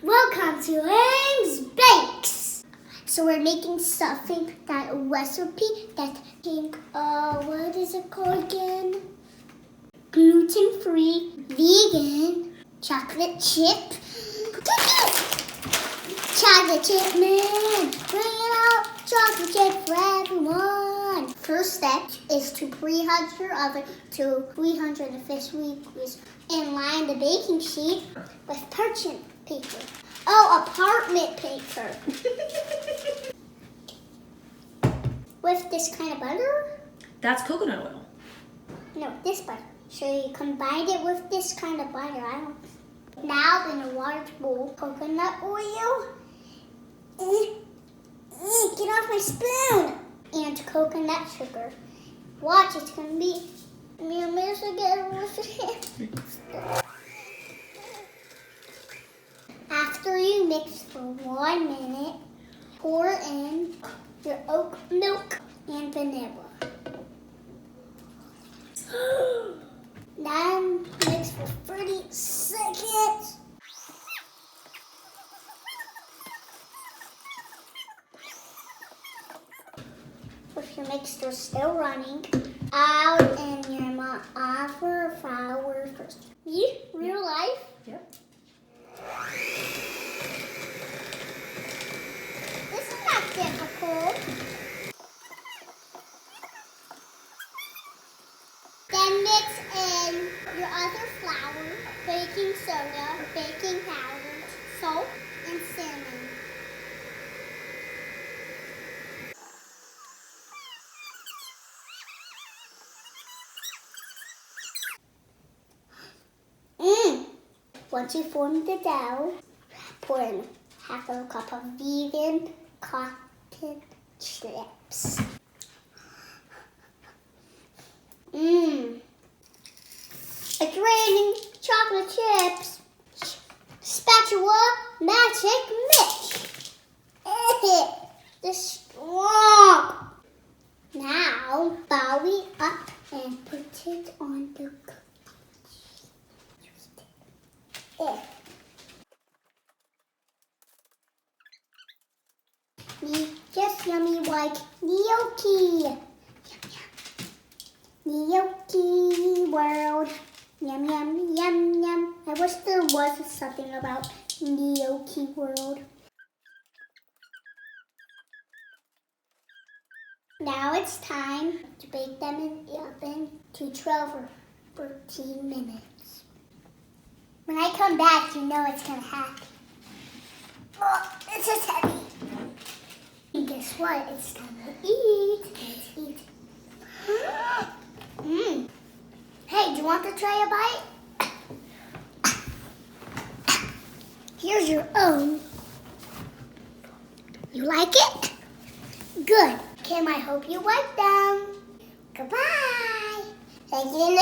Welcome to Ames Bakes. So we're making something, that recipe that what is it called again? Gluten-free, vegan, chocolate chip cookies. Chocolate chip man, bring it out, chocolate chip for everyone. First step is to preheat your oven to 350 degrees and line the baking sheet with parchment paper. Oh, parchment paper. With this kind of butter? That's coconut oil. No, this butter. So you combine it with this kind of butter. Now in a large bowl, coconut oil. Get off my spoon! And coconut sugar. Watch, it's gonna be a mess again with it. After you mix for 1 minute, pour in your oat milk and vanilla. Then mix for 30 seconds. If your mixture is still running, out in your other flour first. Real life? Yep. This is not difficult. Then mix in your other flour, baking soda, baking powder, salt, and cinnamon. Once you form the dough, pour in half a cup of vegan cotton chips. It's raining chocolate chips. Spatula magic mix. This strong. Now, bow it up and put it on the cookie. Just yummy like gnocchi. Gnocchi world. Yum, yum, yum, yum. I wish there was something about gnocchi world. Now it's time to bake them in the oven to 12 or 13 minutes. When I come back, you know it's going to happen. Oh, it's just heavy. And guess what? It's time to eat. Let's eat. Hey, do you want to try a bite? Here's your own. You like it? Good. Kim, I hope you like them. Goodbye. Thank you in the